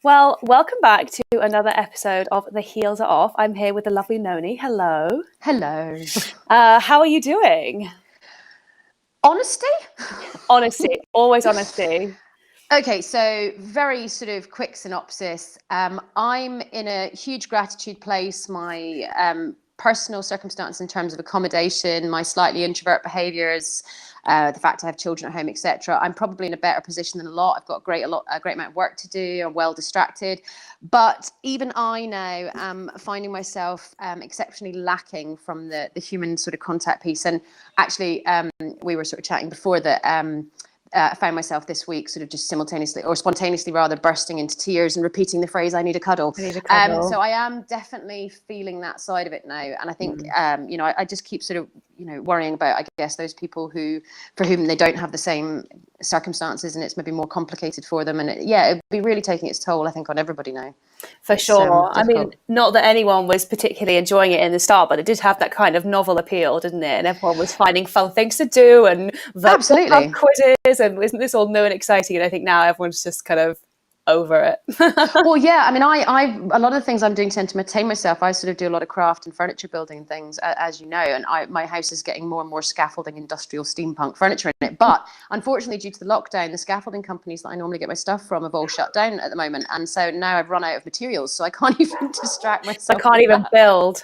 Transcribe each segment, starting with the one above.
Well, welcome back to another episode of The Heels Are Off. I'm here with the lovely Noni. Hello. Hello. How are you doing? Honesty? Honesty, always honesty. Okay, so very sort of quick synopsis. I'm in a huge gratitude place. My personal circumstance in terms of accommodation, my slightly introvert behaviours, the fact I have children at home, etc. I'm probably in a better position than a lot. I've got a great amount of work to do. I'm well distracted, but even I now am finding myself exceptionally lacking from the human sort of contact piece. And actually, we were sort of chatting before that. I found myself this week sort of just simultaneously or spontaneously rather bursting into tears and repeating the phrase, I need a cuddle. I need a cuddle. So I am definitely feeling that side of it now. And I think, I just keep sort of, worrying about, I guess, those people for whom they don't have the same circumstances and it's maybe more complicated for them. And it'd be really taking its toll, I think, on everybody now. For sure. I mean, not that anyone was particularly enjoying it in the start, but it did have that kind of novel appeal, didn't it? And everyone was finding fun things to do and absolutely quizzes and isn't this all new and exciting? And I think now everyone's just kind of over it. Well, yeah, I mean, I a lot of the things I'm doing tend to maintain myself. I sort of do a lot of craft and furniture building and things, as you know, and my house is getting more and more scaffolding, industrial steampunk furniture in it. But unfortunately, due to the lockdown, the scaffolding companies that I normally get my stuff from have all shut down at the moment. And so now I've run out of materials, so I can't even distract myself. I can't even build.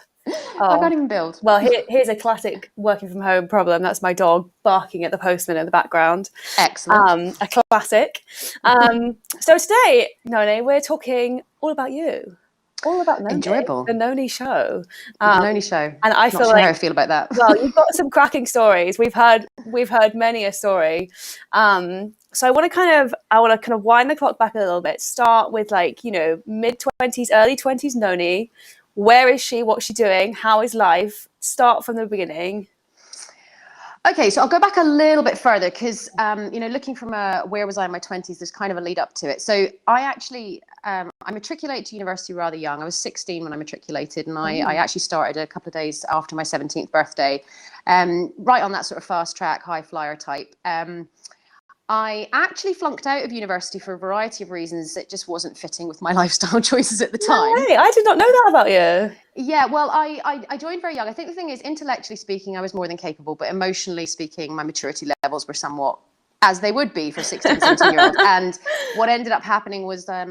I can't even build. Well, here's a classic working from home problem. That's my dog barking at the postman in the background. Excellent. A classic. So today, Noni, we're talking all about you. All about Noni. Enjoyable. The Noni Show. The Noni Show. And I feel how I feel about that. Well, you've got some cracking stories. We've heard many a story. So I want to kind of wind the clock back a little bit. Start with mid-20s, early 20s Noni. Where is she? What's she doing? How is life? Start from the beginning. Okay, so I'll go back a little bit further because, looking from where was I in my 20s, there's kind of a lead up to it. So I actually, I matriculated to university rather young. I was 16 when I matriculated, and I actually started a couple of days after my 17th birthday, right on that sort of fast track, high flyer type. I actually flunked out of university for a variety of reasons. It just wasn't fitting with my lifestyle choices at the time. No way. I did not know that about you. Yeah, well, I joined very young. I think the thing is, intellectually speaking, I was more than capable, but emotionally speaking, my maturity levels were somewhat as they would be for 16, 17-year-old. And what ended up happening was the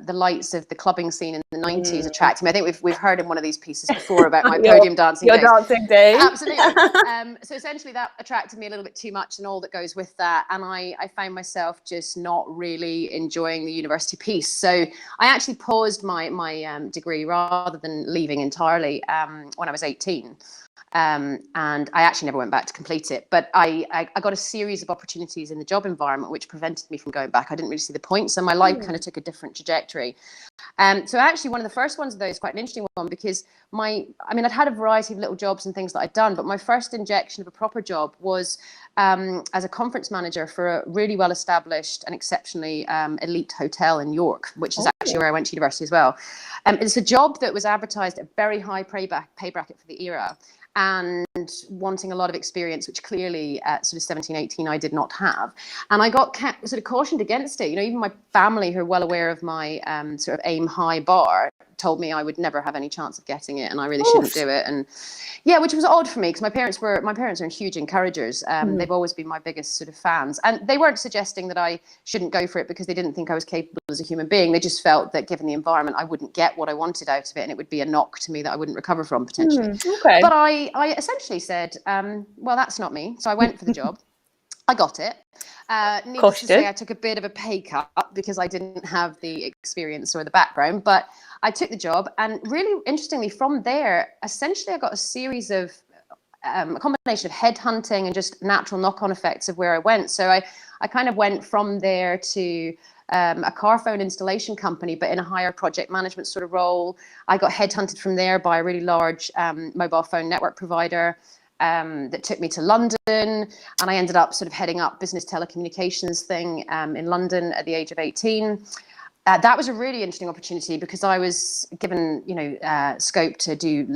lights of the clubbing scene in the 90s attracted me. I think we've heard in one of these pieces before about my podium dancing days. Your dancing days. Absolutely. So essentially that attracted me a little bit too much and all that goes with that. And I found myself just not really enjoying the university piece. So I actually paused my degree rather than leaving entirely when I was 18. And I actually never went back to complete it, but I got a series of opportunities in the job environment which prevented me from going back. I didn't really see the point, so my life kind of took a different trajectory. So actually one of the first ones of those, quite an interesting one, because I'd had a variety of little jobs and things that I'd done, but my first injection of a proper job was as a conference manager for a really well-established and exceptionally elite hotel in York, which is actually where I went to university as well. It's a job that was advertised at a very high pay bracket for the era, and wanting a lot of experience, which clearly at sort of 17, 18, I did not have. And I got sort of cautioned against it. Even my family, who are well aware of my sort of aim high bar, told me I would never have any chance of getting it and I really shouldn't do it. And yeah, which was odd for me because my parents are huge encouragers. They've always been my biggest sort of fans. And they weren't suggesting that I shouldn't go for it because they didn't think I was capable as a human being. They just felt that given the environment, I wouldn't get what I wanted out of it and it would be a knock to me that I wouldn't recover from potentially. Okay. But I essentially said, well, that's not me. So I went for the job. I got it. Needless to say, I took a bit of a pay cut because I didn't have the experience or the background, but I took the job. And really interestingly, from there, essentially, I got a series of a combination of headhunting and just natural knock-on effects of where I went. So I kind of went from there to a car phone installation company, but in a higher project management sort of role. I got headhunted from there by a really large mobile phone network provider. That took me to London, and I ended up sort of heading up business telecommunications thing in London at the age of 18. That was a really interesting opportunity because I was given, scope to do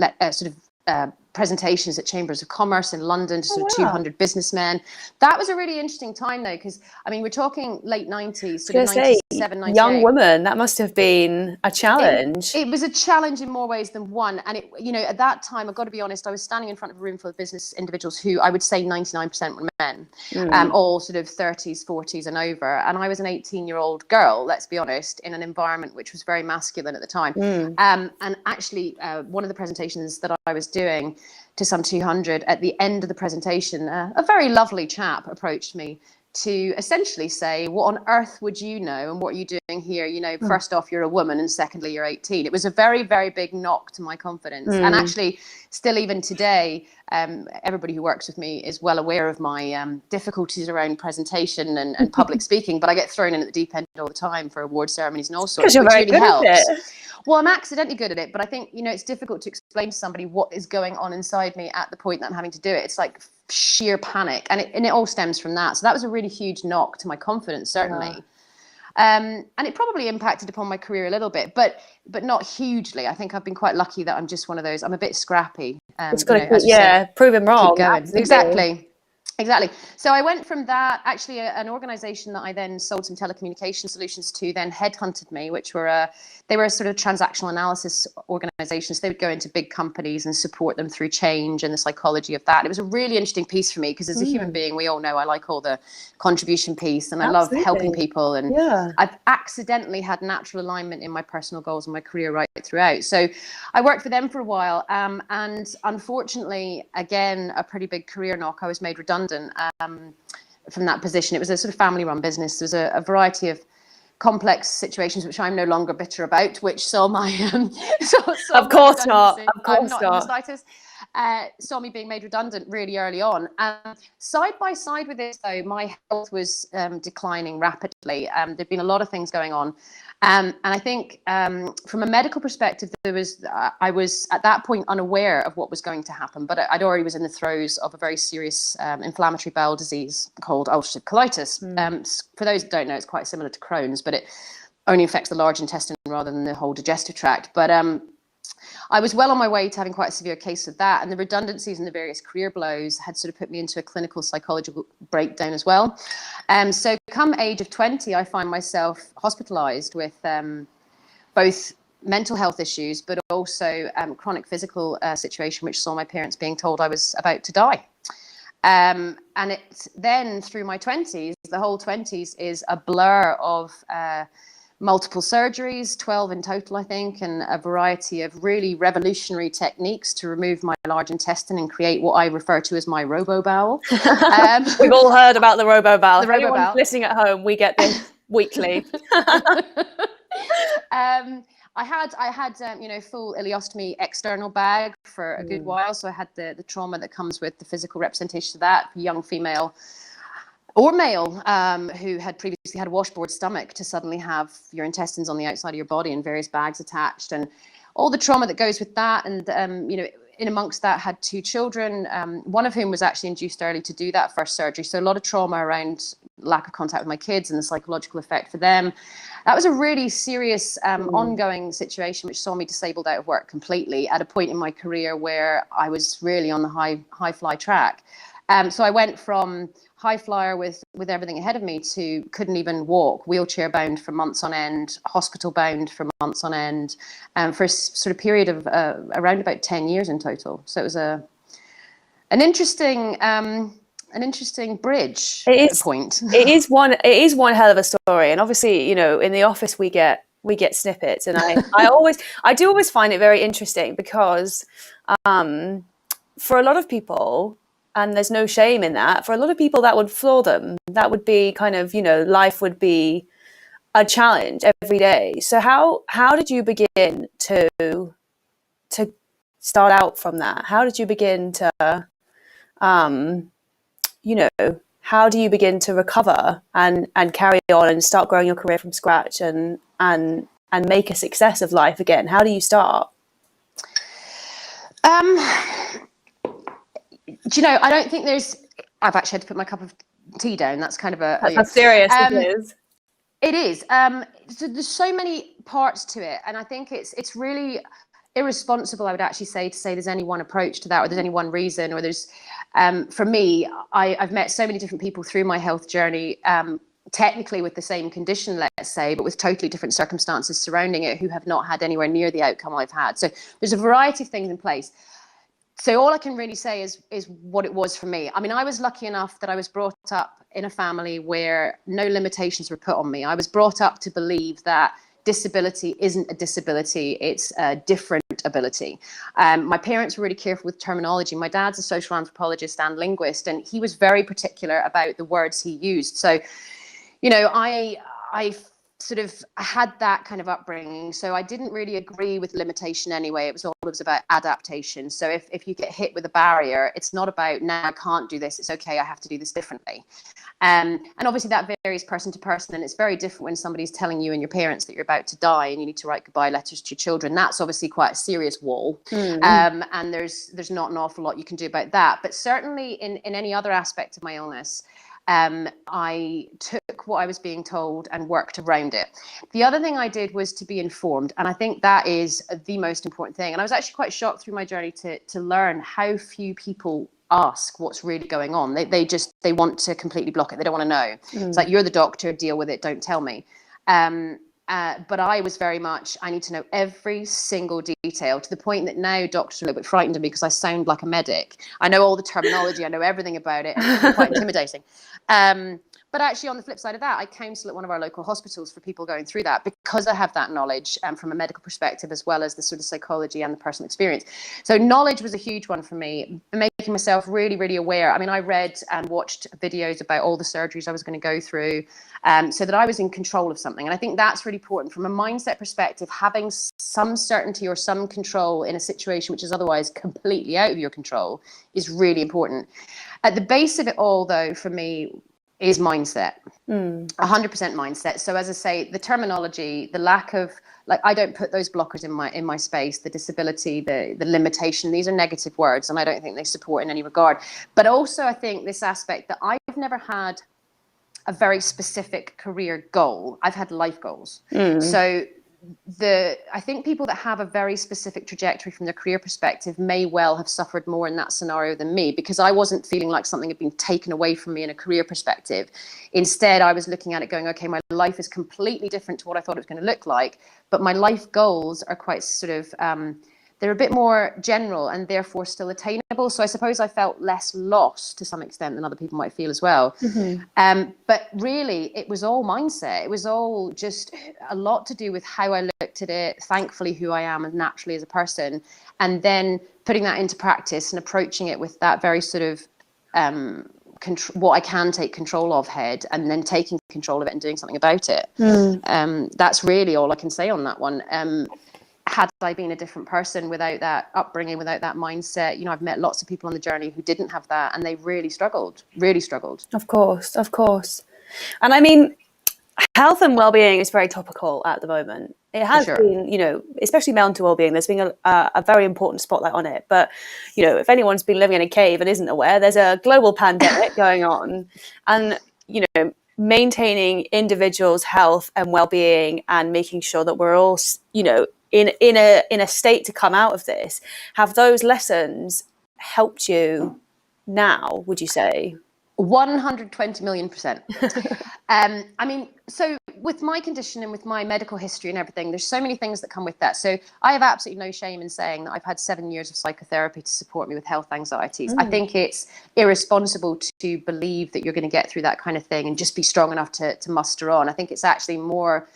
presentations at chambers of commerce in London to sort of wow. 200 businessmen. That was a really interesting time though, because I mean, we're talking late 90s, sort of Just say, 97, 98. young woman, that must have been a challenge. It was a challenge in more ways than one. And it, you know, at that time, I've got to be honest, I was standing in front of a room full of business individuals who I would say 99% were men, all sort of 30s, 40s and over. And I was an 18-year-old girl, let's be honest, in an environment which was very masculine at the time. And actually, one of the presentations that I was doing to some 200, at the end of the presentation, a very lovely chap approached me to essentially say, what on earth would you know and what are you doing here? You know, first off, you're a woman, and secondly, you're 18. It was a very, very big knock to my confidence. And actually, still even today, everybody who works with me is well aware of my difficulties around presentation and public speaking, but I get thrown in at the deep end all the time for award ceremonies and all sorts, which really helps. Well, I'm accidentally good at it, but I think, you know, it's difficult to explain to somebody what is going on inside me at the point that I'm having to do it. It's like sheer panic, and it all stems from that. So that was a really huge knock to my confidence, certainly. And it probably impacted upon my career a little bit, but not hugely. I think I've been quite lucky that I'm just one of those. I'm a bit scrappy. It's got to prove him wrong. Keep going. Exactly. So I went from that, actually an organization that I then sold some telecommunication solutions to, then headhunted me, which were they were a sort of transactional analysis organizations. They would go into big companies and support them through change and the psychology of that. It was a really interesting piece for me because as a human being, we all know I like all the contribution piece and I love helping people. And I've accidentally had natural alignment in my personal goals and my career right throughout. So I worked for them for a while. And unfortunately, again, a pretty big career knock. I was made redundant from that position. It was a sort of family-run business. There was a variety of complex situations which I'm no longer bitter about, which saw my of course not. I'm not in the slightest. Saw me being made redundant really early on. Side by side with this, though, my health was declining rapidly. There'd been a lot of things going on. And I think from a medical perspective, I was at that point unaware of what was going to happen, but I'd already was in the throes of a very serious inflammatory bowel disease called ulcerative colitis. For those that don't know, it's quite similar to Crohn's, but it only affects the large intestine rather than the whole digestive tract. But I was well on my way to having quite a severe case of that, and the redundancies and the various career blows had sort of put me into a clinical psychological breakdown as well. So come age of 20, I find myself hospitalized with both mental health issues, but also chronic physical situation, which saw my parents being told I was about to die. And it then through my 20s, the whole 20s is a blur of multiple surgeries, 12 in total, I think, and a variety of really revolutionary techniques to remove my large intestine and create what I refer to as my Robo bowel. We've all heard about the Robo bowel. The Robo bowel. Listening at home, we get this weekly. I had full ileostomy external bag for a good while, so I had the trauma that comes with the physical representation of that for young female or male who had previously had a washboard stomach to suddenly have your intestines on the outside of your body and various bags attached and all the trauma that goes with that. And, in amongst that had 2 children, one of whom was actually induced early to do that first surgery. So a lot of trauma around lack of contact with my kids and the psychological effect for them. That was a really serious ongoing situation, which saw me disabled out of work completely at a point in my career where I was really on the high fly track. So I went from high flyer with everything ahead of me to couldn't even walk, wheelchair bound for months on end, hospital bound for months on end, for a sort of period of around about 10 years in total. So it was an interesting bridge point. It is one hell of a story, and obviously, in the office we get snippets, and I do always find it very interesting because for a lot of people. And there's no shame in that. For a lot of people, that would floor them. That would be kind of, life would be a challenge every day. So how did you begin to start out from that? How did you begin to, how do you begin to recover and carry on and start growing your career from scratch and make a success of life again? How do you start? I don't think I've actually had to put my cup of tea down. That's kind of That's how serious it is. It is. So there's so many parts to it. And I think it's really, irresponsible, I would actually say, to say there's any one approach to that, or there's any one reason, or there's, for me, I've met so many different people through my health journey, technically with the same condition, let's say, but with totally different circumstances surrounding it, who have not had anywhere near the outcome I've had. So there's a variety of things in place. So all I can really say is what it was for me. I mean, I was lucky enough that I was brought up in a family where no limitations were put on me. I was brought up to believe that disability isn't a disability, it's a different ability. My parents were really careful with terminology. My dad's a social anthropologist and linguist, and he was very particular about the words he used. So, you know, I sort of had that kind of upbringing. So I didn't really agree with limitation anyway. It was always about adaptation. So if you get hit with a barrier, it's not about, now I can't do this, it's okay, I have to do this differently. And obviously that varies person to person, and it's very different when somebody's telling you and your parents that you're about to die and you need to write goodbye letters to your children. That's obviously quite a serious wall. And there's not an awful lot you can do about that. But certainly in any other aspect of my illness, I took what I was being told and worked around it. The other thing I did was to be informed, and I think that is the most important thing. And I was actually quite shocked through my journey to learn how few people ask what's really going on. They want to completely block it. They don't want to know. It's like, you're the doctor, deal with it, don't tell me. But I was very much, I need to know every single detail, to the point that now doctors are a little bit frightened of me because I sound like a medic. I know all the terminology, I know everything about it, and it's quite intimidating. But actually, on the flip side of that, I counsel at one of our local hospitals for people going through that, because I have that knowledge from a medical perspective, as well as the sort of psychology and the personal experience. So knowledge was a huge one for me, making myself really, really aware. I mean, I read and watched videos about all the surgeries I was going to go through, so that I was in control of something. And I think that's really important from a mindset perspective. Having some certainty or some control in a situation which is otherwise completely out of your control is really important. At the base of it all, though, for me, is mindset, 100% mindset. So as I say, the terminology, the lack of, like, I don't put those blockers in my space, the disability, the limitation, these are negative words, and I don't think they support in any regard. But also I think this aspect that I've never had a very specific career goal. I've had life goals. So I think people that have a very specific trajectory from their career perspective may well have suffered more in that scenario than me, because I wasn't feeling like something had been taken away from me in a career perspective. Instead, I was looking at it going, okay, my life is completely different to what I thought it was going to look like, but my life goals are quite sort of, they're a bit more general and therefore still attainable. So I suppose I felt less lost to some extent than other people might feel as well. But really, it was all mindset. It was all just a lot to do with how I looked at it, thankfully who I am and naturally as a person, and then putting that into practice and approaching it with that very sort of what I can take control of head, and then taking control of it and doing something about it. That's really all I can say on that one. Had I been a different person without that upbringing, without that mindset, you know, I've met lots of people on the journey who didn't have that, and they really struggled. Of course. And I mean, health and well-being is very topical at the moment. It has been, you know, especially mental well-being. There's been a very important spotlight on it. But, you know, if anyone's been living in a cave and isn't aware, there's a global pandemic going on. And, you know, maintaining individuals' health and well-being and making sure that we're all, you know, in a state to come out of this. Have those lessons helped you now, would you say? 120 million%. I mean, so with my condition and with my medical history and everything, there's so many things that come with that. So I have absolutely no shame in saying that I've had 7 years of psychotherapy to support me with health anxieties. I think it's irresponsible to believe that you're going to get through that kind of thing and just be strong enough to muster on. I think it's actually more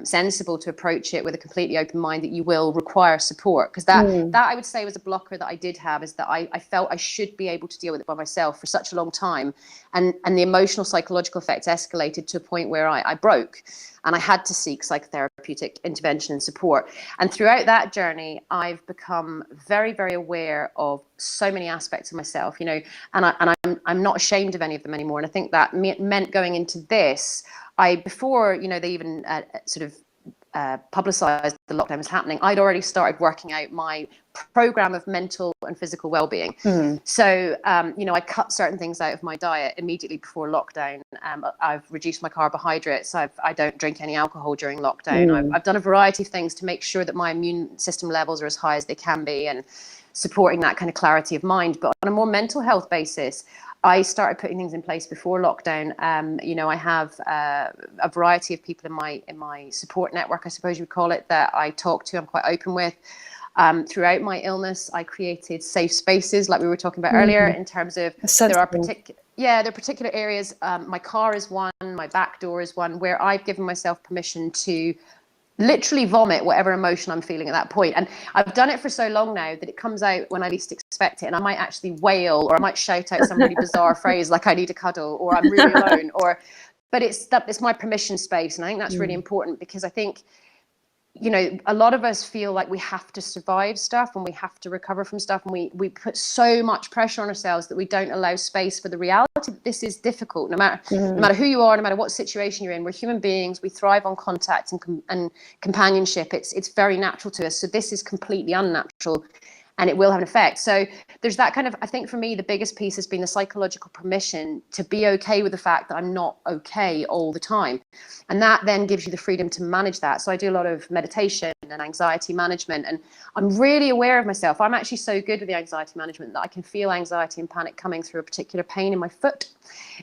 sensible to approach it with a completely open mind that you will require support, because that I would say was a blocker that I did have, is that I felt I should be able to deal with it by myself for such a long time, and the emotional psychological effects escalated to a point where I broke, and I had to seek psychotherapeutic intervention and support. And throughout that journey, I've become very, very aware of so many aspects of myself, you know, and I'm not ashamed of any of them anymore. And I think that meant going into this, before, you know, they even sort of publicized the lockdown was happening, I'd already started working out my program of mental and physical well-being. So, I cut certain things out of my diet immediately before lockdown. I've reduced my carbohydrates. I don't drink any alcohol during lockdown. I've done a variety of things to make sure that my immune system levels are as high as they can be, and supporting that kind of clarity of mind. But on a more mental health basis, I started putting things in place before lockdown. I have a variety of people in my support network, I suppose you would call it, that I talk to. I'm quite open with. Throughout my illness, I created safe spaces, like we were talking about earlier, in terms of there are particular areas. My car is one, my back door is one, where I've given myself permission to literally vomit whatever emotion I'm feeling at that point. And I've done it for so long now that it comes out when I least expect it. And I might actually wail, or I might shout out some really bizarre phrase like I need a cuddle, or I'm really alone, but it's my permission space. And I think that's really important, because I think, a lot of us feel like we have to survive stuff and we have to recover from stuff. And we put so much pressure on ourselves that we don't allow space for the reality that this is difficult, no matter who you are, no matter what situation you're in. We're human beings. We thrive on contact and companionship. It's very natural to us. So this is completely unnatural, and it will have an effect. So there's that kind of, I think for me, the biggest piece has been the psychological permission to be okay with the fact that I'm not okay all the time. And that then gives you the freedom to manage that. So I do a lot of meditation and anxiety management, and I'm really aware of myself. I'm actually so good with the anxiety management that I can feel anxiety and panic coming through a particular pain in my foot.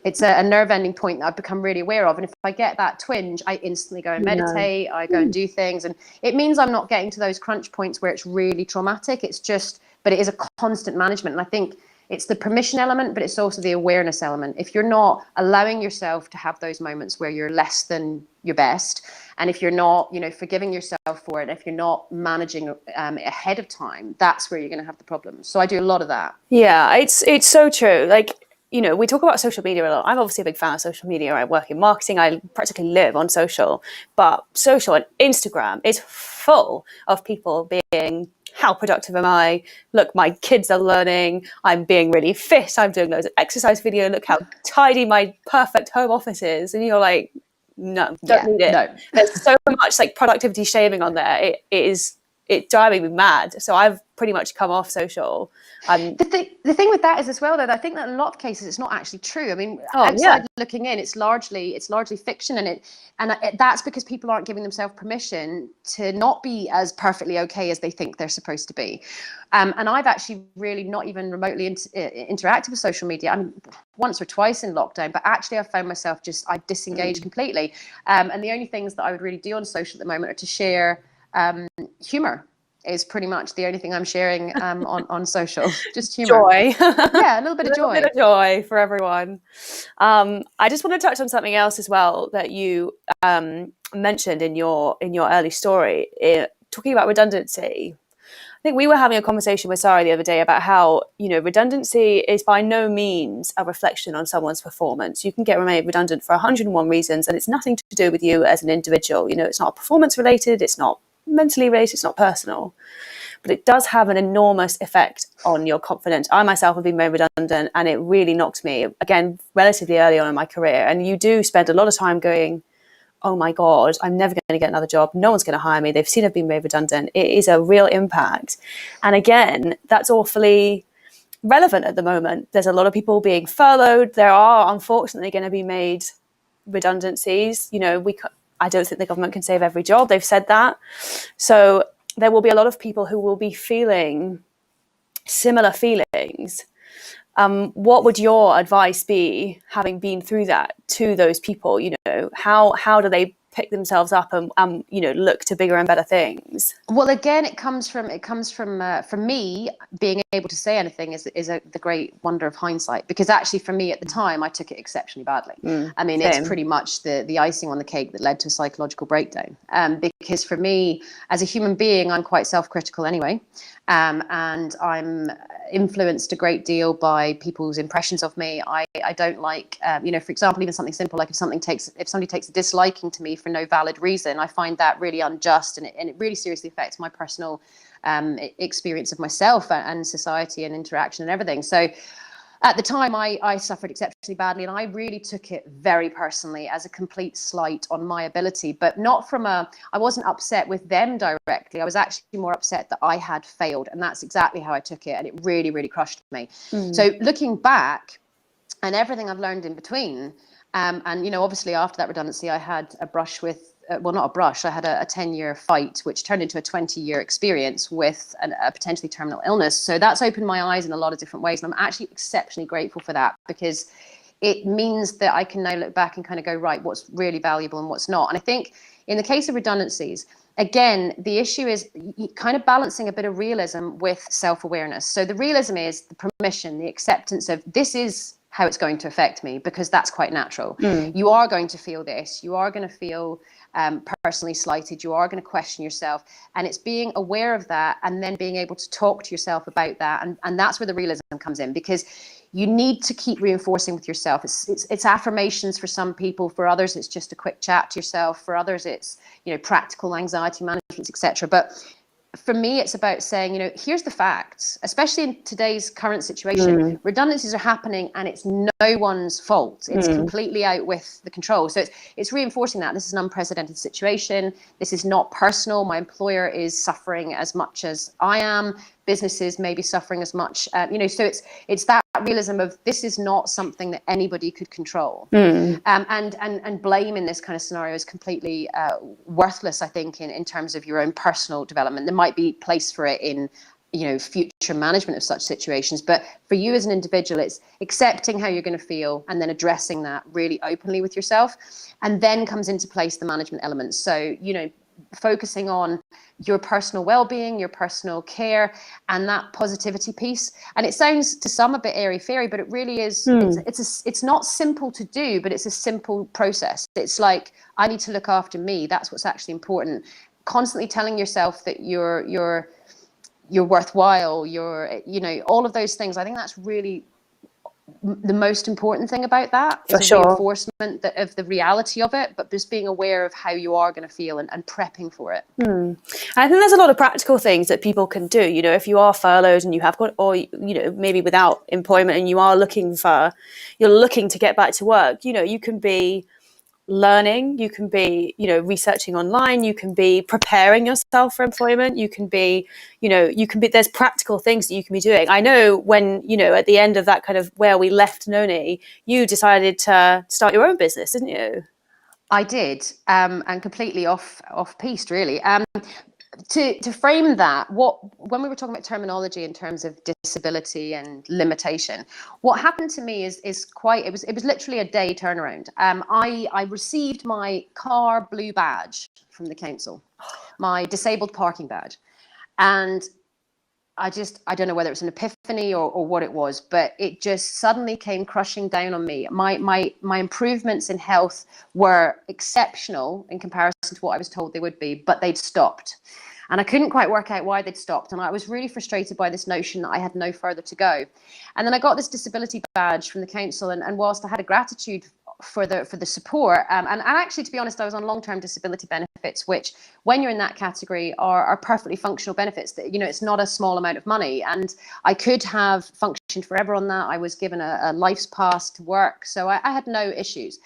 It's a nerve ending point that I've become really aware of. And if I get that twinge, I instantly go and meditate, I go and do things. And it means I'm not getting to those crunch points where it's really traumatic. But it is a constant management. And I think it's the permission element, but it's also the awareness element. If you're not allowing yourself to have those moments where you're less than your best, and if you're not, forgiving yourself for it, if you're not managing ahead of time, that's where you're going to have the problems. So I do a lot of that. Yeah, it's so true. Like, we talk about social media a lot. I'm obviously a big fan of social media. I work in marketing. I practically live on social. But social and Instagram is full of people being, how productive am I? Look, my kids are learning. I'm being really fit. I'm doing loads of exercise video. Look how tidy my perfect home office is. And you're like, no, don't need it. No. There's so much like productivity shaming on there. It's driving me mad. So I've pretty much come off social. The thing with that is as well, though, I think that in a lot of cases it's not actually true. I mean, outside looking in, it's largely fiction, and that's because people aren't giving themselves permission to not be as perfectly okay as they think they're supposed to be. And I've actually really not even remotely interacted with social media. I mean, once or twice in lockdown, but actually I found myself I disengaged completely. And the only things that I would really do on social at the moment are to share humor. Is pretty much the only thing I'm sharing on social. Just humor. Joy. Yeah, a little bit of joy. A little bit of joy for everyone. I just want to touch on something else as well that you mentioned in your early story, talking about redundancy. I think we were having a conversation with Sarah the other day about how, redundancy is by no means a reflection on someone's performance. You can get made redundant for 101 reasons, and it's nothing to do with you as an individual. It's not performance related. It's not mentally related, it's not personal, but it does have an enormous effect on your confidence. I myself have been made redundant, and it really knocked me, again, relatively early on in my career. And you do spend a lot of time going, oh my God, I'm never going to get another job. No one's going to hire me. They've seen I've been made redundant. It is a real impact. And again, that's awfully relevant at the moment. There's a lot of people being furloughed. There are unfortunately going to be made redundancies. I don't think the government can save every job. They've said that. So there will be a lot of people who will be feeling similar feelings. What would your advice be, having been through that, to those people? How do they pick themselves up and look to bigger and better things? Well, again, it comes from me being able to say anything is the great wonder of hindsight, because actually for me at the time I took it exceptionally badly. I mean, same. It's pretty much the icing on the cake that led to a psychological breakdown. Because for me as a human being, I'm quite self-critical anyway. And I'm influenced a great deal by people's impressions of me. I don't like, for example, even something simple like if somebody takes a disliking to me for no valid reason, I find that really unjust, and it really seriously affects my personal experience of myself and society and interaction and everything. So At the time, I suffered exceptionally badly, and I really took it very personally as a complete slight on my ability, but not from I wasn't upset with them directly. I was actually more upset that I had failed, and that's exactly how I took it, and it really, really crushed me. So looking back, and everything I've learned in between, and, you know, obviously after that redundancy, I had a brush with, well, not a brush, I had a 10-year fight, which turned into a 20-year experience with a potentially terminal illness. So that's opened my eyes in a lot of different ways. And I'm actually exceptionally grateful for that, because it means that I can now look back and kind of go, right, what's really valuable and what's not. And I think in the case of redundancies, again, the issue is kind of balancing a bit of realism with self-awareness. So the realism is the permission, the acceptance of this is how it's going to affect me, because that's quite natural. You are going to feel this. You are going to feel personally slighted. You are going to question yourself. And it's being aware of that and then being able to talk to yourself about that. And that's where the realism comes in, because you need to keep reinforcing with yourself. It's affirmations for some people. For others, it's just a quick chat to yourself. For others, it's, you know, practical anxiety management, etc. But for me, it's about saying, you know, here's the facts, especially in today's current situation. Redundancies are happening and it's no one's fault. It's completely out with the control. So it's reinforcing that this is an unprecedented situation. This is not personal. My employer is suffering as much as I am. Businesses may be suffering as much, you know, so it's that realism of this is not something that anybody could control. And blame in this kind of scenario is completely worthless, I think, in terms of your own personal development. There might be place for it in, you know, future management of such situations, but for you as an individual, it's accepting how you're going to feel and then addressing that really openly with yourself. And then comes into place the management elements. So, you know, focusing on your personal well-being, your personal care, and that positivity piece. And it sounds to some a bit airy-fairy, but it really is. It's not simple to do, but it's a simple process. It's like, I need to look after me. That's what's actually important. Constantly telling yourself that you're worthwhile. You're, you know, all of those things. I think that's really the most important thing about that is a reinforcement of the reality of it, but just being aware of how you are going to feel and prepping for it. I think there's a lot of practical things that people can do. You know, if you are furloughed and you have got, or, you know, maybe without employment and you are you're looking to get back to work, you know, you can be learning, you can be, you know, researching online, you can be preparing yourself for employment, you can be, there's practical things that you can be doing. I know when, you know, at the end of that kind of where we left Noni, you decided to start your own business, didn't you? I did, and completely off piste, really. To frame that, when we were talking about terminology in terms of disability and limitation, what happened to me is it was literally a day turnaround. I received my car blue badge from the council, my disabled parking badge, and I don't know whether it's an epiphany or what it was, but it just suddenly came crushing down on me. My improvements in health were exceptional in comparison to what I was told they would be, but they'd stopped. And I couldn't quite work out why they'd stopped. And I was really frustrated by this notion that I had no further to go. And then I got this disability badge from the council. And whilst I had a gratitude for the support, and actually, to be honest, I was on long-term disability benefits, which when you're in that category are perfectly functional benefits. That, you know, it's not a small amount of money. And I could have functioned forever on that. I was given a life's pass to work. So I had no issues.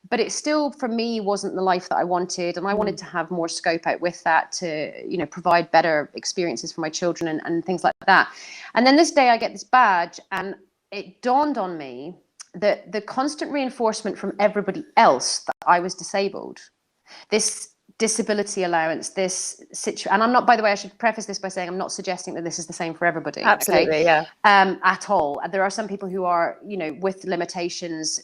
But it still, for me, wasn't the life that I wanted. And I wanted to have more scope out with that to, you know, provide better experiences for my children and things like that. And then this day I get this badge, and it dawned on me that the constant reinforcement from everybody else that I was disabled, this disability allowance, this situation, and I'm not, by the way, I should preface this by saying I'm not suggesting that this is the same for everybody. Absolutely, okay? Yeah. At all. There are some people who are, you know, with limitations,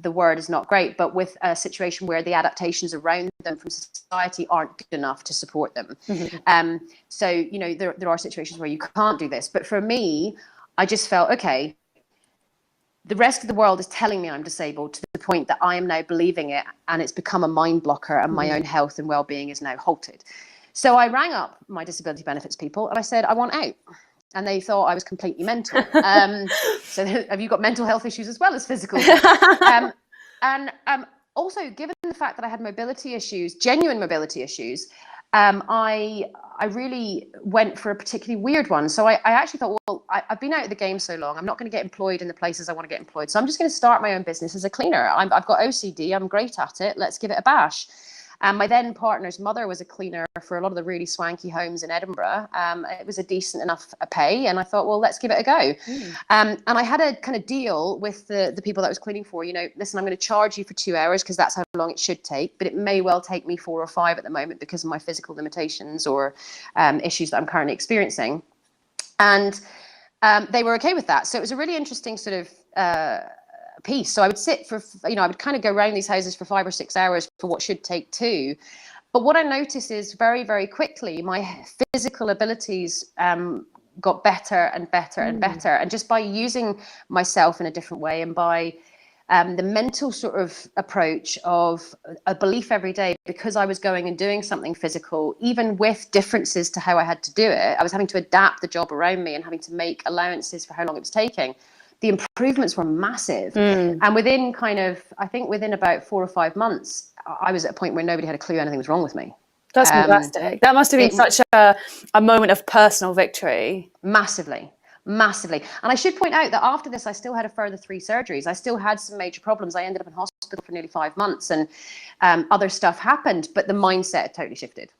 the word is not great, but with a situation where the adaptations around them from society aren't good enough to support them. So, you know, there are situations where you can't do this. But for me, I just felt, okay, the rest of the world is telling me I'm disabled to the point that I am now believing it, and it's become a mind blocker, and my own health and well-being is now halted. So I rang up my disability benefits people and I said, I want out. And they thought I was completely mental. So have you got mental health issues as well as physical? Also, given the fact that I had mobility issues, genuine mobility issues, I I really went for a particularly weird one. So I actually thought, well, I've been out of the game so long, I'm not going to get employed in the places I want to get employed. So I'm just going to start my own business as a cleaner. I've got OCD, I'm great at it. Let's give it a bash. And my then partner's mother was a cleaner for a lot of the really swanky homes in Edinburgh. It was a decent enough pay. And I thought, well, let's give it a go. And I had a kind of deal with the people that I was cleaning for, listen, I'm going to charge you for 2 hours because that's how long it should take. But it may well take me 4 or 5 at the moment because of my physical limitations or issues that I'm currently experiencing. And they were okay with that. So it was a really interesting sort of piece. So I would sit for, I would kind of go around these houses for 5 or 6 hours for what should take 2. But what I noticed is very, very quickly, my physical abilities got better and better and better. And just by using myself in a different way and by the mental sort of approach of a belief every day, because I was going and doing something physical, even with differences to how I had to do it, I was having to adapt the job around me and having to make allowances for how long it was taking. The improvements were massive. And within within about 4 or 5 months, I was at a point where nobody had a clue anything was wrong with me. That's fantastic. That must have been such a moment of personal victory. Massively. And I should point out that after this, I still had a further 3 surgeries. I still had some major problems. I ended up in hospital for nearly 5 months and other stuff happened, but the mindset had totally shifted.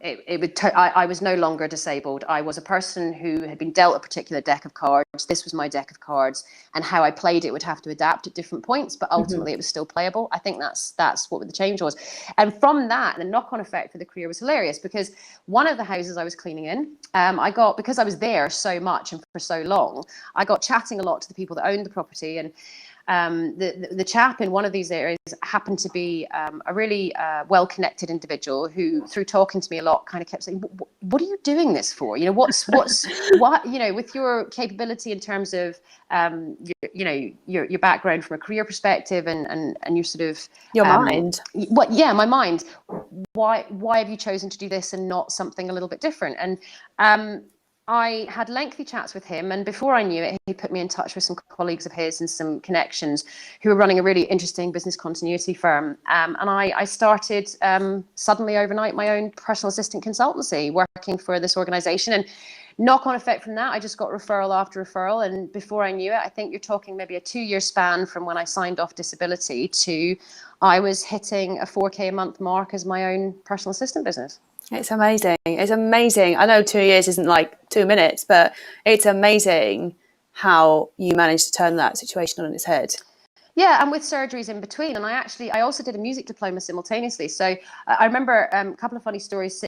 I was no longer disabled. I was a person who had been dealt a particular deck of cards. This was my deck of cards, and how I played it would have to adapt at different points, but ultimately it was still playable. I think that's what the change was. And from that, the knock-on effect for the career was hilarious, because one of the houses I was cleaning in, because I was there so much and for so long, I got chatting a lot to the people that owned the property, and the chap in one of these areas happened to be a really well-connected individual who, through talking to me a lot, kind of kept saying, "What are you doing this for? What? With your capability in terms of your background from a career perspective and your sort of your mind. My mind. Why have you chosen to do this and not something a little bit different?" And I had lengthy chats with him, and before I knew it, he put me in touch with some colleagues of his and some connections who were running a really interesting business continuity firm. And I started suddenly overnight my own personal assistant consultancy, working for this organization. And knock-on effect from that, I just got referral after referral. And before I knew it, I think you're talking maybe a 2-year span from when I signed off disability to I was hitting a 4K a month mark as my own personal assistant business. It's amazing. It's amazing. I know 2 years isn't like 2 minutes, but it's amazing how you managed to turn that situation on its head. Yeah, and with surgeries in between. And I also did a music diploma simultaneously. So I remember a couple of funny stories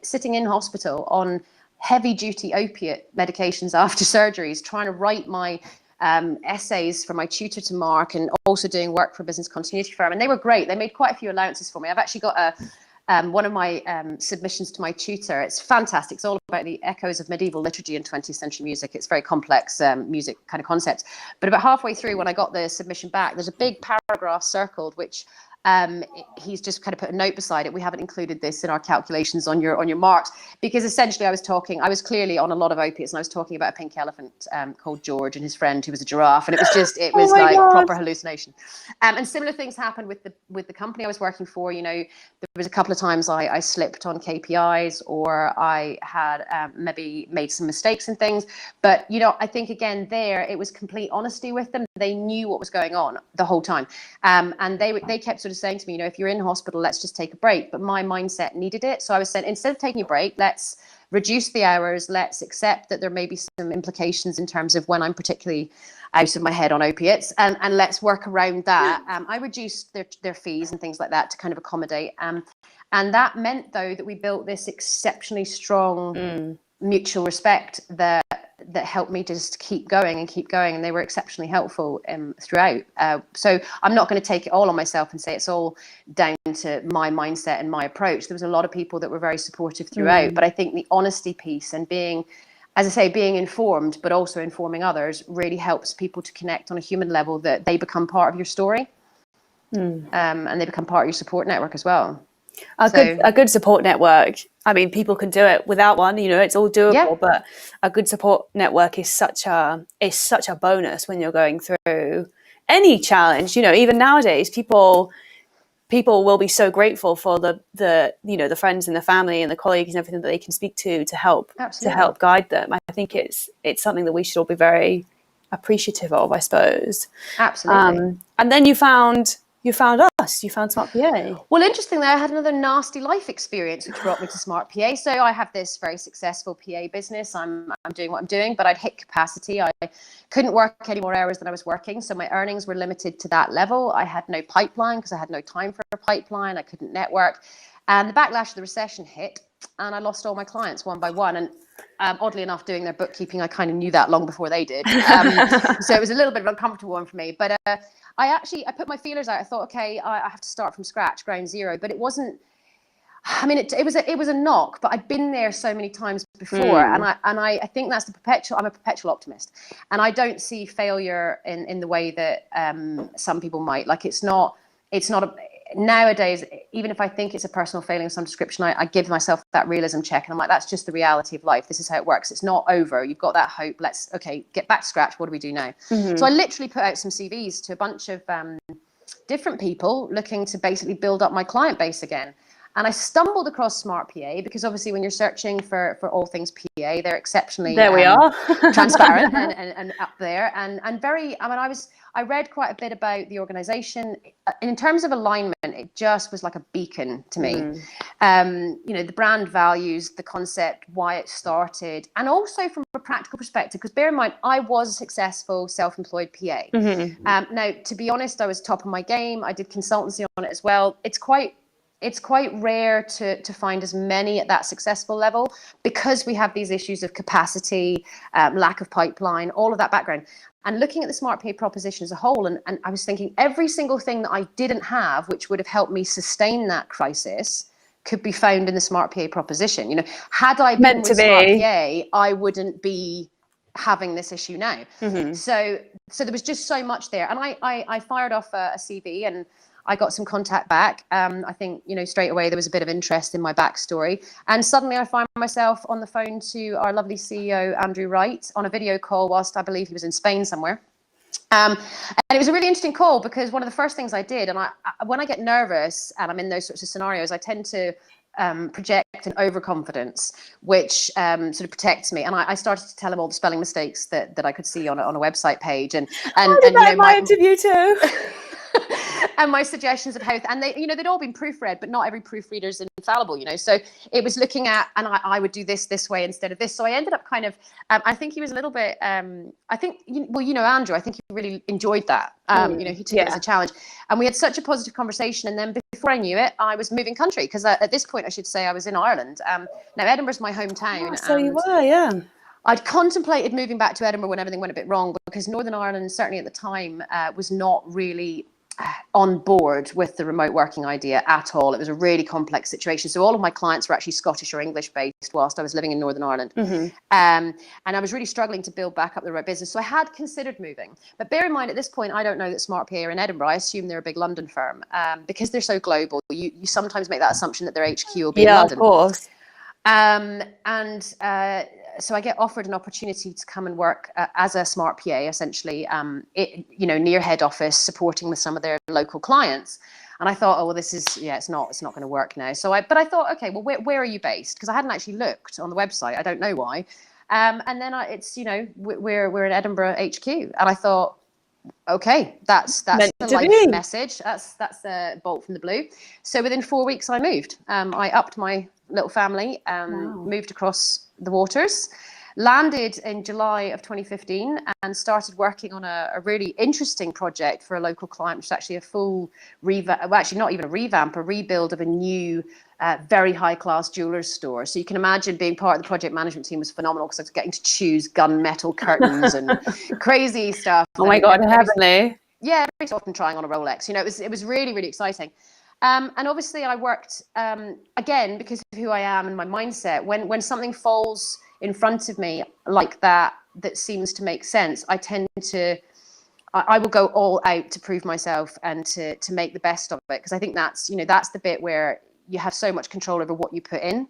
sitting in hospital on heavy duty opiate medications after surgeries, trying to write my essays for my tutor to mark, and also doing work for a business continuity firm. And they were great. They made quite a few allowances for me. I've actually got one of my submissions to my tutor. It's fantastic. It's all about the echoes of medieval liturgy and 20th century music. It's very complex music kind of concept. But about halfway through, when I got the submission back, there's a big paragraph circled, which he's just kind of put a note beside it. We haven't included this in our calculations on your marks, because essentially I was clearly on a lot of opiates, and I was talking about a pink elephant called George and his friend who was a giraffe, and it was like proper hallucination. And similar things happened with the company I was working for. There was a couple of times I slipped on KPIs, or I had maybe made some mistakes and things. But I think again there it was complete honesty with them. They knew what was going on the whole time, and they kept sort of saying to me, if you're in hospital, let's just take a break. But my mindset needed it. So I was saying, instead of taking a break, let's reduce the hours. Let's accept that there may be some implications in terms of when I'm particularly out of my head on opiates, and let's work around that. I reduced their fees and things like that to kind of accommodate. And that meant, though, that we built this exceptionally strong mutual respect that helped me just keep going, and they were exceptionally helpful throughout. So I'm not going to take it all on myself and say it's all down to my mindset and my approach. There was a lot of people that were very supportive throughout, but I think the honesty piece and being informed, but also informing others, really helps people to connect on a human level, that they become part of your story, and they become part of your support network as well. A good support network. I mean, people can do it without one. It's all doable, but a good support network is such a bonus when you're going through any challenge. Even nowadays, people people will be so grateful for the you know, the friends and the family and the colleagues and everything that they can speak to help guide them. I think it's something that we should all be very appreciative of, I suppose. Absolutely. And then you found us. You found Smart PA. Well, interestingly, I had another nasty life experience which brought me to Smart PA. So I have this very successful PA business. I'm doing what I'm doing, but I'd hit capacity. I couldn't work any more hours than I was working. So my earnings were limited to that level. I had no pipeline because I had no time for a pipeline. I couldn't network. And the backlash of the recession hit, and I lost all my clients one by one. And oddly enough, doing their bookkeeping, I kind of knew that long before they did. So it was a little bit of an uncomfortable one for me. But I put my feelers out. I thought, okay, I have to start from scratch, ground zero. But it wasn't. I mean, it was a knock, but I'd been there so many times before, and I think that's I'm a perpetual optimist, and I don't see failure in the way that some people might. Like it's not nowadays, even if I think it's a personal failing of some description, I give myself that realism check, and I'm like, that's just the reality of life. This is how it works. It's not over. You've got that hope. Let's get back to scratch. What do we do now? So I literally put out some CVs to a bunch of different people looking to basically build up my client base again. And I stumbled across Smart PA because obviously when you're searching for all things PA, they're exceptionally transparent and up there and very, I read quite a bit about the organization. In terms of alignment, it just was like a beacon to me. You know, the brand values, the concept, why it started, and also from a practical perspective, because bear in mind, I was a successful self-employed PA. Now, to be honest, I was top of my game. I did consultancy on it as well. It's quite rare to find as many at that successful level because we have these issues of capacity, lack of pipeline, all of that background. And looking at the Smart PA proposition as a whole, and I was thinking every single thing that I didn't have, which would have helped me sustain that crisis, could be found in the Smart PA proposition. You know, had I been with Smart PA, I wouldn't be having this issue now. So there was just so much there. And I fired off a CV and I got some contact back. I think, you know, straight away there was a bit of interest in my backstory. And suddenly I find myself on the phone to our lovely CEO, Andrew Wright, on a video call whilst I believe he was in Spain somewhere. And it was a really interesting call because one of the first things I did, and when I get nervous and I'm in those sorts of scenarios, I tend to project an overconfidence, which sort of protects me. And I started to tell him all the spelling mistakes that I could see on a website page. And I did that in my interview too. And my suggestions of how, and they, you know, they'd all been proofread, but not every proofreader is infallible, you know. So it was looking at, and I would do this way instead of this. So I ended up kind of, I think he was a little bit, I think, well, you know, Andrew, I think he really enjoyed that. You know, he took it as a challenge, and we had such a positive conversation. And then before I knew it, I was moving country because at this point, I should say, I was in Ireland. Now Edinburgh's my hometown. So you were, yeah. I'd contemplated moving back to Edinburgh when everything went a bit wrong because Northern Ireland, certainly at the time, was not really on board with the remote working idea at all. It was a really complex situation. So all of my clients were actually Scottish or English based whilst I was living in Northern Ireland. And I was really struggling to build back up the right business. So I had considered moving. But bear in mind, at this point, I don't know that Smart PA are in Edinburgh. I assume they're a big London firm because they're so global. You sometimes make that assumption that their HQ will be in London. Yeah, of course. So I get offered an opportunity to come and work as a Smart PA, essentially, you know, near head office, supporting with some of their local clients. And I thought, oh, well, this is, it's not going to work now. But I thought, okay, well, where are you based? Because I hadn't actually looked on the website. I don't know why. And then it's, you know, we're in Edinburgh HQ. And I thought, okay, that's the life message. That's a bolt from the blue. So within 4 weeks, I moved. I upped my little family, moved across the waters, landed in July of 2015 and started working on a really interesting project for a local client, which is actually a full revamp, well, actually not even a revamp, a rebuild of a new very high-class jewelers store. So you can imagine being part of the project management team was phenomenal because I was getting to choose gunmetal curtains and crazy stuff. Oh my God, heavenly. Yeah, every so often trying on a Rolex. You know, it was really, really exciting. And obviously I worked, again, because of who I am and my mindset, when something falls in front of me like that seems to make sense, I will go all out to prove myself and to make the best of it. Because I think that's the bit where you have so much control over what you put in.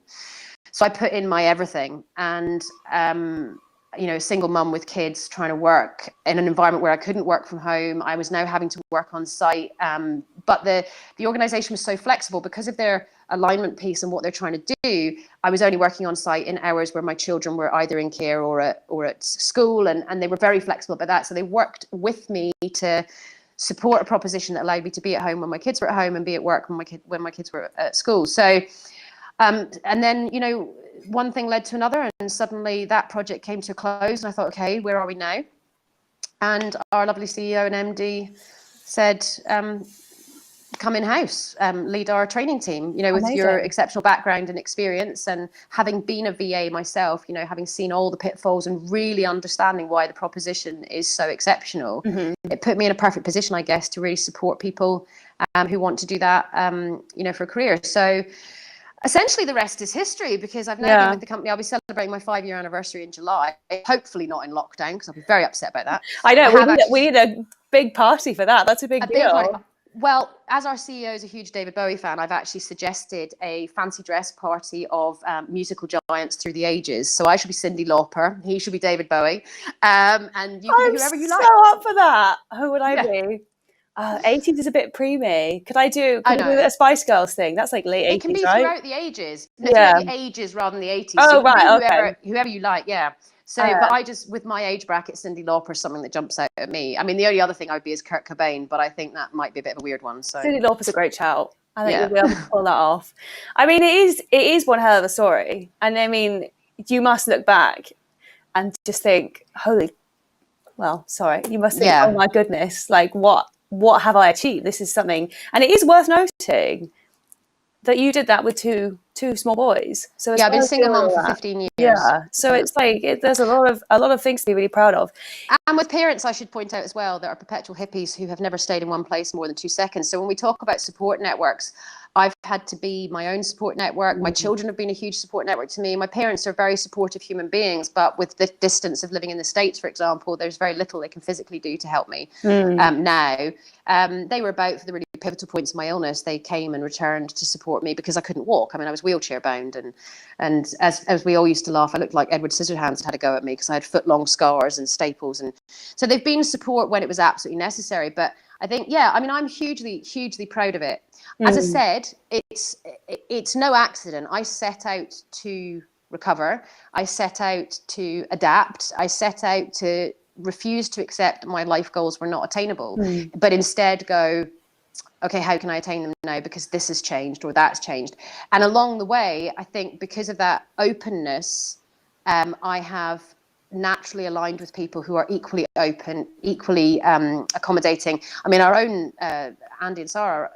So I put in my everything. And a single mum with kids trying to work in an environment where I couldn't work from home. I was now having to work on site. But the organization was so flexible because of their alignment piece and what they're trying to do. I was only working on site in hours where my children were either in care or at school. And they were very flexible about that. So they worked with me to support a proposition that allowed me to be at home when my kids were at home and be at work when my kids were at school. So, and then, one thing led to another, and suddenly that project came to a close, and I thought, okay, where are we now? And our lovely CEO and MD said, come in-house, lead our training team, with Amazing. your exceptional background and experience, and having been a VA myself, having seen all the pitfalls and really understanding why the proposition is so exceptional. It put me in a perfect position, I guess, to really support people who want to do that, for a career. So essentially, the rest is history, because I've now been with the company. I'll be celebrating my 5-year anniversary in July, hopefully not in lockdown, because I'll be very upset about that. I know, we need a big party for that. That's a big deal. Well, as our CEO is a huge David Bowie fan, I've actually suggested a fancy dress party of musical giants through the ages. So I should be Cyndi Lauper, he should be David Bowie, and you can be whoever you like. I'm so up for that. Who would I be? 80s is a bit preemie. Could I do a Spice Girls thing? That's like late 80s, right? It can be throughout the ages. Throughout the ages rather than the 80s. Oh, so right, okay. Whoever you like, yeah. So, but I just, with my age bracket, Cyndi Lauper is something that jumps out at me. I mean, the only other thing I would be is Kurt Cobain, but I think that might be a bit of a weird one. So Cyndi Lauper's a great shout. I think you'll be able to pull that off. I mean, it is one hell of a story. And I mean, you must look back and just think, you must think, oh my goodness, like what have I achieved? This is something, and it is worth noting that you did that with two small boys. So I've been single mom for 15 years. Yeah, so it's like there's a lot of things to be really proud of. And with parents, I should point out as well, there are perpetual hippies who have never stayed in one place more than 2 seconds. So when we talk about support networks, I've had to be my own support network. My children have been a huge support network to me. My parents are very supportive human beings, but with the distance of living in the States, for example, there's very little they can physically do to help me now. They were about for the really pivotal points of my illness. They came and returned to support me because I couldn't walk. I mean, I was wheelchair bound, and as we all used to laugh, I looked like Edward Scissorhands had a go at me because I had foot-long scars and staples. And so they've been support when it was absolutely necessary. But I think, I'm hugely proud of it. As I said, it's no accident. I set out to recover. I set out to adapt. I set out to refuse to accept my life goals were not attainable, but instead go, okay, how can I attain them now? Because this has changed or that's changed. And along the way, I think because of that openness, I have naturally aligned with people who are equally open, equally accommodating. I mean, our own Andy and Sarah,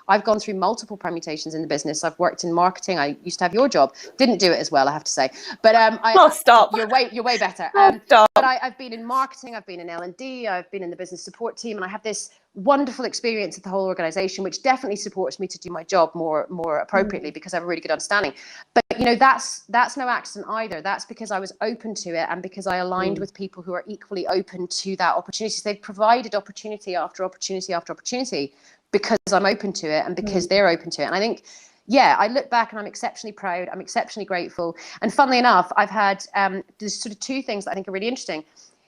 I've gone through multiple permutations in the business. I've worked in marketing. I used to have your job. Didn't do it as well, I have to say. But stop. You're way better. Stop. But I've been in marketing. I've been in L&D. I've been in the business support team, and I have this wonderful experience of the whole organization, which definitely supports me to do my job more appropriately because I have a really good understanding. But that's no accident either. That's because I was open to it, and because I aligned with people who are equally open to that opportunity. So they've provided opportunity after opportunity after opportunity because I'm open to it and because they're open to it. And I think, I look back and I'm exceptionally proud. I'm exceptionally grateful. And funnily enough, I've had there's sort of two things that I think are really interesting.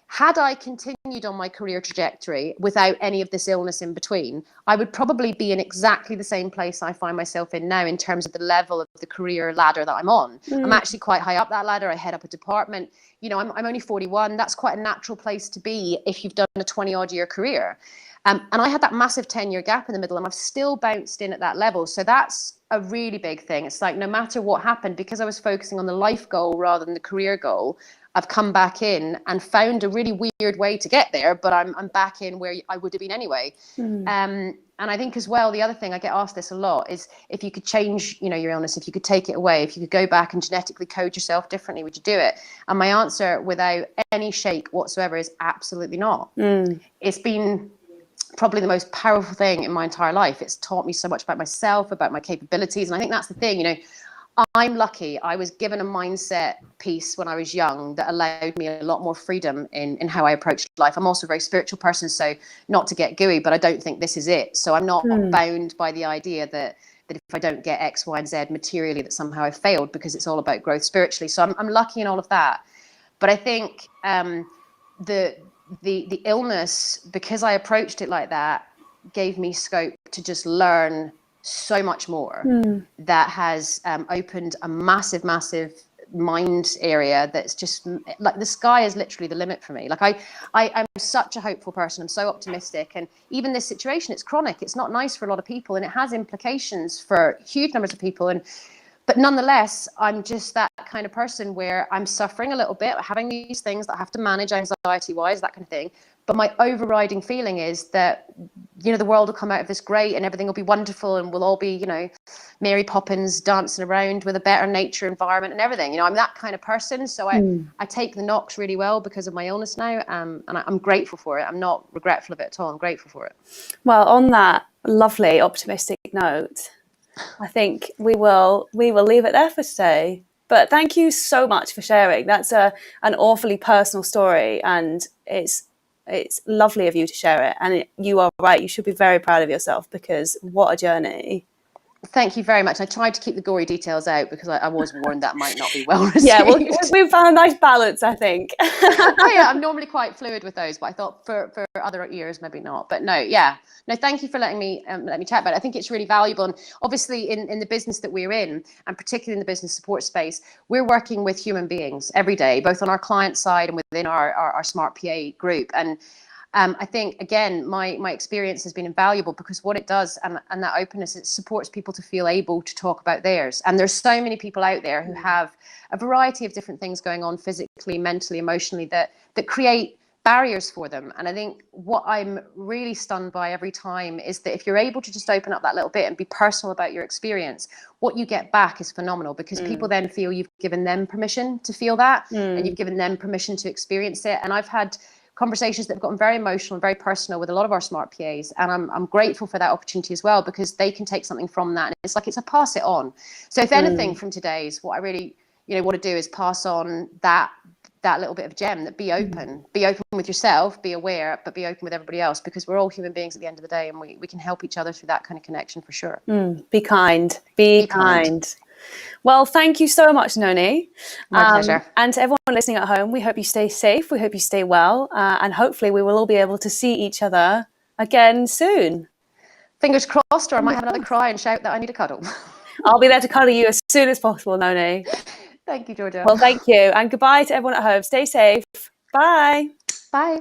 Had I continued on my career trajectory without any of this illness in between, I would probably be in exactly the same place I find myself in now in terms of the level of the career ladder that I'm on. I'm actually quite high up that ladder. I head up a department. I'm only 41. That's quite a natural place to be if you've done a 20-odd year career. And I had that massive 10-year gap in the middle, and I've still bounced in at that level. So that's a really big thing. It's like no matter what happened, because I was focusing on the life goal rather than the career goal, I've come back in and found a really weird way to get there, but I'm back in where I would have been anyway. And I think as well, the other thing, I get asked this a lot, is if you could change, your illness, if you could take it away, if you could go back and genetically code yourself differently, would you do it? And my answer, without any shake whatsoever, is absolutely not. It's been probably the most powerful thing in my entire life. It's taught me so much about myself, about my capabilities. And I think that's the thing, I'm lucky. I was given a mindset piece when I was young that allowed me a lot more freedom in how I approached life. I'm also a very spiritual person, so not to get gooey, but I don't think this is it. So I'm not bound by the idea that if I don't get X, Y, and Z materially, that somehow I failed, because it's all about growth spiritually. So I'm lucky in all of that. But I think the illness, because I approached it like that, gave me scope to just learn so much more. That has opened a massive mind area that's just like, the sky is literally the limit for me. Like I'm such a hopeful person. I'm so optimistic, and even this situation, it's chronic, it's not nice for a lot of people, and it has implications for huge numbers of people. But nonetheless, I'm just that kind of person where I'm suffering a little bit, having these things that I have to manage anxiety wise, that kind of thing. But my overriding feeling is that, the world will come out of this great and everything will be wonderful, and we'll all be, Mary Poppins dancing around with a better nature environment and everything. I'm that kind of person. So I take the knocks really well because of my illness now. And I'm grateful for it. I'm not regretful of it at all. I'm grateful for it. Well, on that lovely optimistic note, I think we will leave it there for today. But thank you so much for sharing. That's an awfully personal story, and it's lovely of you to share it. And you are right. You should be very proud of yourself, because what a journey. Thank you very much. I tried to keep the gory details out because I was warned that might not be well received. Yeah, well, we've found a nice balance, I think. Yeah, I'm normally quite fluid with those, but I thought for other ears maybe not. But no, thank you for letting me chat about it. I think it's really valuable, and obviously in the business that we're in, and particularly in the business support space, we're working with human beings every day, both on our client side and within our Smart PA group. And I think, again, my experience has been invaluable, because what it does, and that openness, it supports people to feel able to talk about theirs. And there's so many people out there who have a variety of different things going on physically, mentally, emotionally, that create barriers for them. And I think what I'm really stunned by every time is that if you're able to just open up that little bit and be personal about your experience, what you get back is phenomenal, because people then feel you've given them permission to feel that, and you've given them permission to experience it. And I've had conversations that have gotten very emotional and very personal with a lot of our Smart PAs, and I'm grateful for that opportunity as well, because they can take something from that, and it's a pass it on. So if anything from today's, what I really want to do is pass on that little bit of gem, that be open with yourself, be aware, but be open with everybody else, because we're all human beings at the end of the day, and we can help each other through that kind of connection for sure. Be kind. Be kind. Well, thank you so much, Noni. My pleasure. And to everyone listening at home, we hope you stay safe. We hope you stay well. And hopefully we will all be able to see each other again soon. Fingers crossed, or I might have another cry and shout that I need a cuddle. I'll be there to cuddle you as soon as possible, Noni. Thank you, Georgia. Well, thank you. And goodbye to everyone at home. Stay safe. Bye. Bye.